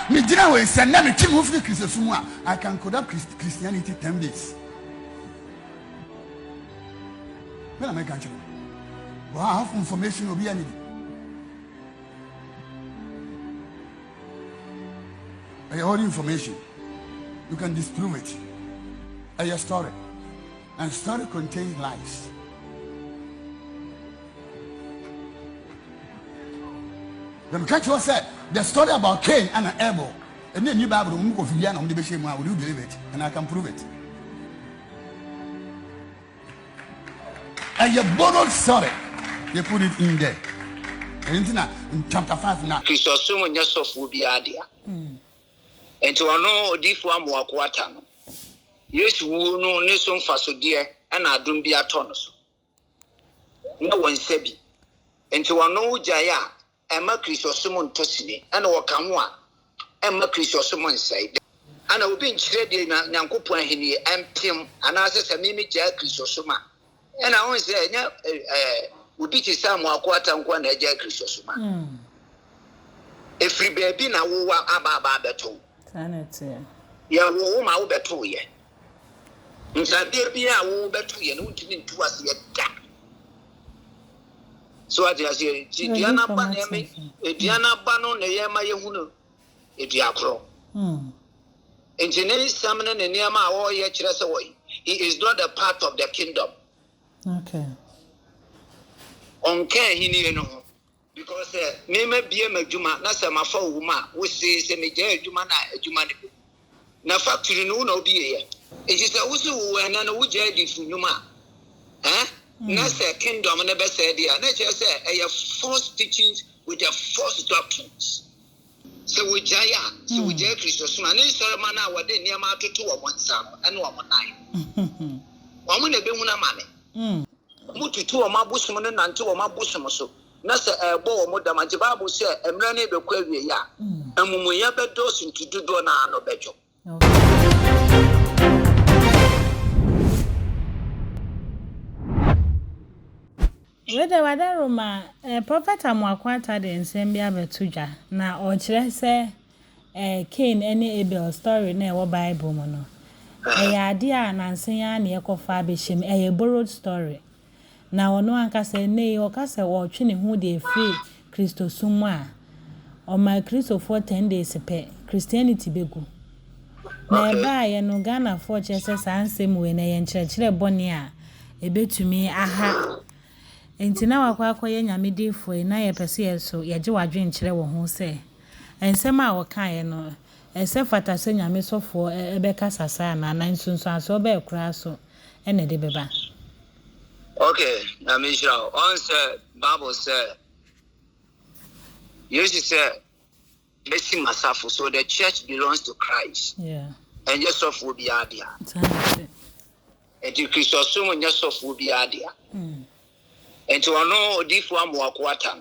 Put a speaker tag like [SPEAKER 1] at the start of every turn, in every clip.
[SPEAKER 1] me dina we send na me tim ho free Christosum a I can conduct Christianity 10 days. When am I going to? But I have information will be any. All information. You can disprove it. A story. And story contains lies. The catcher said the story about Cain and Abel. And then you Bible will you believe it? And I can prove it. And you borrowed story. They put it in there. In chapter 5 now.
[SPEAKER 2] Christosum and yourself will be idea. And to know this one more quarter. Yes, we know Nation Faso dear, and I don't be a tonus. No one sebi. And to know Jaya, and my Christosum Tossini, and our Kamwa, and my Christosum say. And I will be in Chile, Nankupu and Hini, and Tim, and I said, Mimi Jack Christosuma. And I always say, we beat his son more quarter and one Jack Christosuma. If free baby now, Abba Beto. Ya wo ma wo beto ye nsabe bia wo beto ye no ntimi ntu ase ye da so adia se diana ba na me diana ba no na ye ma ye hu no edia kro engineer samne ne ne ma wo ye kire se wo he is not a part of the kingdom.
[SPEAKER 3] Okay.
[SPEAKER 2] On can he ni no because me bia madwuma na se mafa wo ma wo se me je adwuma na adwuma ne na factory no na obi ye e ji say wo se wo na na wo je di funuma na say kingdom na be say dia na che say e false teachings with their false doctrines so we jaya so we je Christos na so ma na wo de niam atoto wo monsa ene wo monan wo mo na be hu na ma me mututu wo mabusum ne nante wo mabusum so na se ebo wo modama je Bible say emra na be kwa wie ya amumuya be do sintududo na no bejo.
[SPEAKER 3] Whether Roma, Prophet Amoako Attah de nsembia betudwa na o kire se Cain any Abel story na wo Bible mo no. Ade a nansen ya na yekofa behim borrowed story. Na ono anka se ne o ka se wo twe ne hu de free Christosum a o ma Christo for 10 days pe Christianity begu. Na ba ye no Ghana for chese sansem we na ye nkyerɛkyerɛ bɔne a ebetumi aha entina wakwakoye nyamedifo na ye pese ye so ye gye wadwen kyerɛ wo ho se ensɛm a wɔkae no ɛsɛ fata sɛ nyame sɔfo ebɛka sasa na nsunsu aso be kura so ene de beba.
[SPEAKER 2] Okay, na me sure on say Bible say Jesus said Messi Masafo, so the church belongs to Christ.
[SPEAKER 3] Yeah.
[SPEAKER 2] And yourself will be adia. And to Christosum and yourself will be adia. And to know this one more quarter.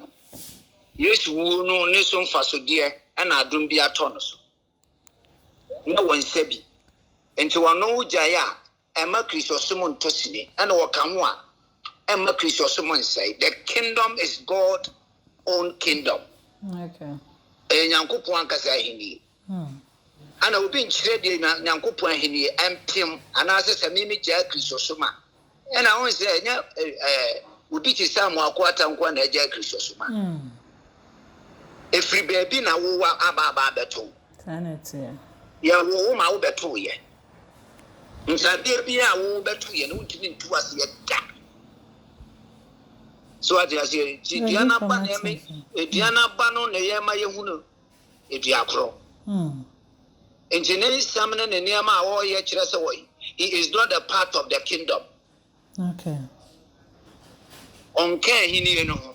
[SPEAKER 2] Yes, we know Nation Faso dear, and I don't be a tonus. No one sebi. And to know Jaya, and my Christosum Tossini, and our Kamwa, and my Christosum say, the kingdom is God's own kingdom.
[SPEAKER 3] Okay.
[SPEAKER 2] Nyankopon kasa hini ana obi nkyere de Nyankopon hini empim ana se mimi gya Christosuma ena won se nya obi ti Amoako Attah nkwa na gya Christosuma efri baby na wo aba beto
[SPEAKER 3] sanete
[SPEAKER 2] ya wo ma wo beto ye nsabe bi a wo beto ye no ntini ntu ase ye da so adia se diana ba na me diana ba no na ye ma ye hu no edia kro engineer samne ne niam a wo ye kire se wo he is not a part of the kingdom.
[SPEAKER 3] Okay.
[SPEAKER 2] On can he ni no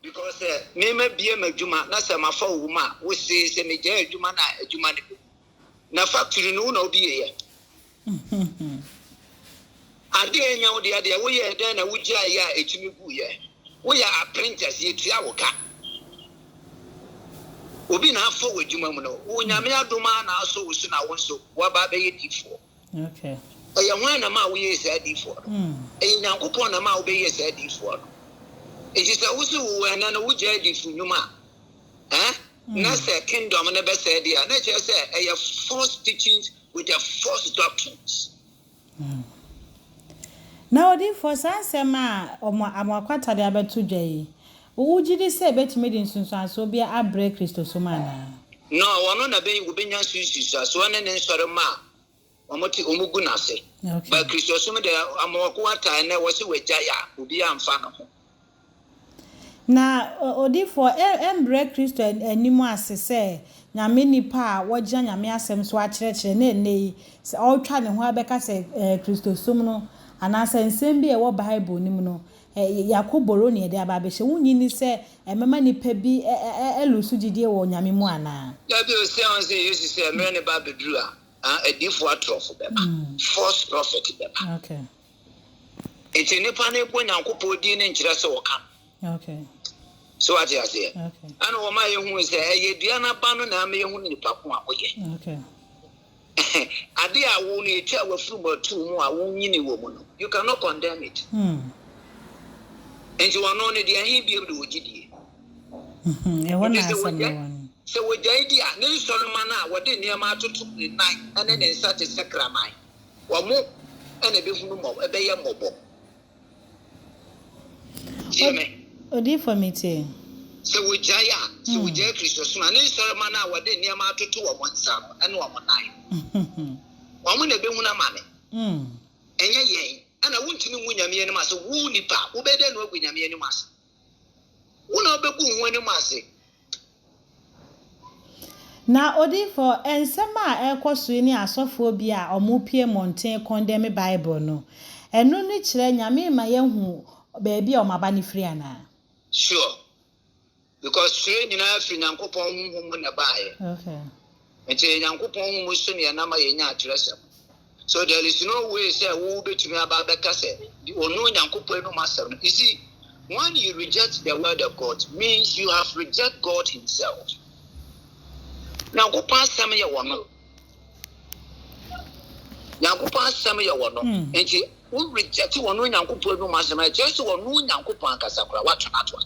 [SPEAKER 2] because me bia madwuma na se mafa wo ma wo se me gya adwuma na factory no na obi ye ade enya wo de ade wo ye den na wo gya ya etimi gu ye wo ya apprentice ye tua wo ka obi na afọ wadwuma mu no wo nyame adoma na aso wo so na wo so wa ba be ye difo.
[SPEAKER 3] Okay.
[SPEAKER 2] Eya hwan na ma wo ye sa difo eya Nyankopon na ma wo be ye sa difo no ejisa wo so wo na wo gya difo nyuma na say kingdom na be say dia na che say a false teachings with the false doctrines.
[SPEAKER 3] Now the for sansema Amoako Attah de abeto dwai wo gidi say betime di nsunsun so bia abre Kristo so mana
[SPEAKER 2] no wono na be wo benya susu so ne nsore ma omoti omugu na se ba Kristo so me de Amoako Attah na wo se wagya ya obi amfa no ho
[SPEAKER 3] na odi for embre Kristo animu asese nyame nipa a wogya nyame asem so akyerɛkyerɛ na enei se ɔtwa ne ho abeka se Kristo so no anasa nsem bi e wo Bible nim no yakoboro ne de aba behye wunyi ni se emema nipa bi elusu gidie wo nyame mu ana
[SPEAKER 2] ya bi o se on se yesu se emre ne ba bedru a edifo atrofo beba false prophet beba
[SPEAKER 3] okay
[SPEAKER 2] enti nipa na ekwo nyankopɔ di ne nkyerɛ se wo ka
[SPEAKER 3] okay
[SPEAKER 2] so what you say
[SPEAKER 3] okay
[SPEAKER 2] ana wo ma yehu se eyedua na ba no na ma yehu nipa ko a woye
[SPEAKER 3] okay
[SPEAKER 2] ade a wo no etwa wafuru matu mu a wo nyini wo mu no you cannot condemn it enti wono ne de ahi bi de wogidie
[SPEAKER 3] e wona asem no
[SPEAKER 2] se wogya di a ne nsɔroma na wode niam atoto ne nan ane ne nsa te sakraman wo mo ene be hunu mo ebe ye mobɔ jime
[SPEAKER 3] odi for me too
[SPEAKER 2] se wogya ya se wogya Kristo so na ne nsɔroma na wode niam atoto wo mo nsa no ene wo mo nan wo mo na be hunu ama ne enye yen ana wuntini mu nyame anim ase wu nipa wo be de no agu nyame anim ase wo na obeku hu anim ase
[SPEAKER 3] na odi for ensema ekoso ni asofo bi a omupie mountain condemn Bible no enu ni kire nyame ma yehu ba bia o maba ni free ana
[SPEAKER 2] sure because free ni na free nyankopon hu na baaye
[SPEAKER 3] okay
[SPEAKER 2] enti nyankopon hu so ne na ma yenya atresem so there is no way say wo betumi ababeka say the ono nyankopon no masem you see when you reject the word of God means you have rejected God himself. Now go pass some ye wono. Now go pass some ye wono. Enti we reject wono nyankopon no masem just wono nyankopon akasa kra watwa atwa.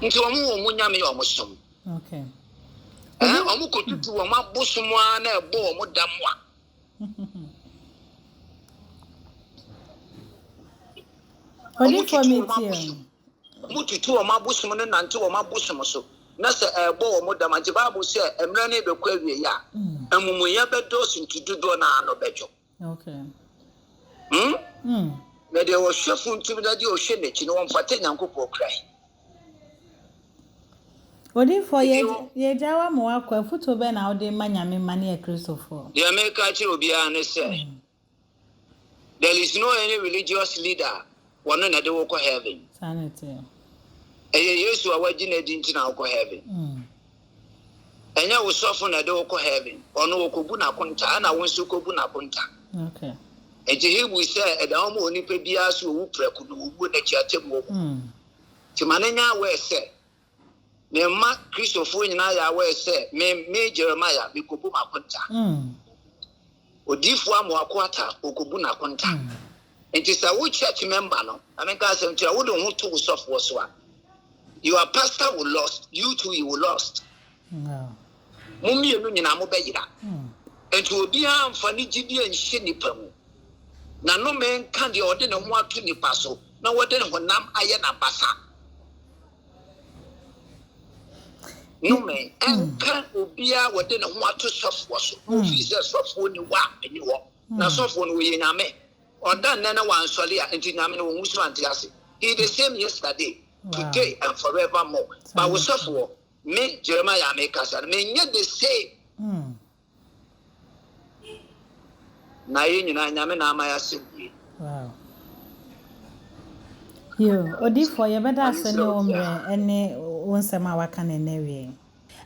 [SPEAKER 2] Nti wo nyame ye omosom.
[SPEAKER 3] Okay.
[SPEAKER 2] Omo kotutu wo mabosom a na ebo wo damwa.
[SPEAKER 3] Only for me too.
[SPEAKER 2] Mututu o mabosom ne nante o mabosom so na se ebo o modam age Bible say emre na ebekwa awie ya amumuya bedo sintududo na ano bejo
[SPEAKER 3] okay
[SPEAKER 2] na de wo hwefu ntumi da de o hwe nechi no wonfate nyankopɔ krai
[SPEAKER 3] odi for ye jawa mo akwa futo be na odi manyame mane e Christopher
[SPEAKER 2] the America chi obi an say there is no any religious leader one na de wo ko heaven
[SPEAKER 3] sanity
[SPEAKER 2] Yesu awaji na di ntina wo heaven enya wo sofo na de wo heaven ono wo kobu na konta na wo nso kobu na konta
[SPEAKER 3] okay
[SPEAKER 2] eje hebu say eda wo mo nipa bia so wo preku no wo na chiatem wo ti manenya we say me ma Christopher nyina ya we say me Jeremiah me kobu ma konta odifu Amoako Attah okobu na konta enti sa wo church member no ameka say ntira wo do ho to wo sofo so a your pastor will lost, you too you will lost.
[SPEAKER 3] No.
[SPEAKER 2] Mummy you nyina mo beyira. Enti obi amfa ni gidi anhye nipa mu. Na no men kan de ode ne ho ato nipa so. Na wode ne honam aye na basa. No men kan obi a wode ne ho ato sofo so. Ofi se sofo ni wa eni wo. Na sofo no ye nyame. Oda nana wan sole a enti nyame no wo husu ante ase. He the same yesterday. Wow. Today and forevermore. But we suffer. Me Jeremiah make us and me yet the same. Na yin na nyame na amaya sebi.
[SPEAKER 3] Wow. Yo, odi for ye beda asane omre ene wonsema waka na newe.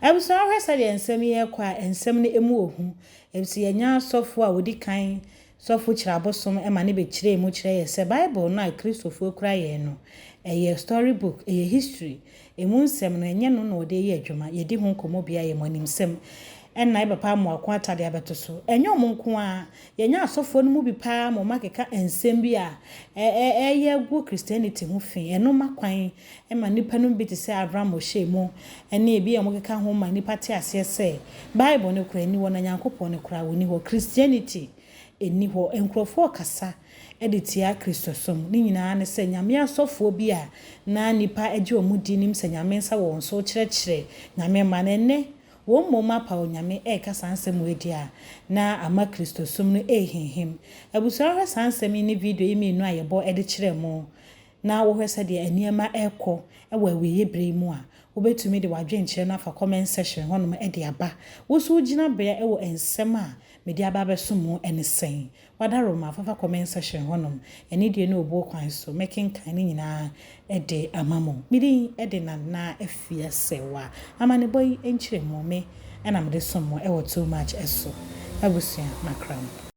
[SPEAKER 3] Ebuso ahwesa de ensem ye kwa ensem ne emu ohu. Ebuso ye nya sofo a wodi kan sofo kirabosom e ma ne be kire mu kire ye se Bible na Christopher kura ye no. A storybook, a history, a moon sem no enye no no de ye adwuma ye di ho komo bia ye monim sem na papa Amoako Attah de abeto so enyo mo nko a yenya asofo no mu bi pa mo makeka ensem bi a ye gu Christianity ho fi eno makwan ma nipa no bi te se Abraham Oshemu ene bi e mo keka ho ma nipa te ase se Bible ne kura ni wona Nyankopon ne kura woni ho Christianity eni ho enkrofo kasa editia Kristosom ni nyina ne se nyame asofo bi a na nipa age omudi nim se nyame nsa won so kyerɛkyerɛ nyame ma ne ne wo moma pa onyame kasa ansem wedi a na ama Kristosom no ehinhim abuso hwe sansem ni video yi me nu ayebo ede kyerɛ mo na wo hwe se de aniema ekɔ ewa weye bre mu a wobetumi de wadwenkyerɛ na fa comment section honom ede aba wo so gina bea ewo ensem a media aba besumu ene sen wadaro ma fa comment section honom eni de no obo kwan so making kan ni nyina ede amamo midi ede na afia sewa amane boy enkyere mo me ena me de somo e wo too much eso abusua makram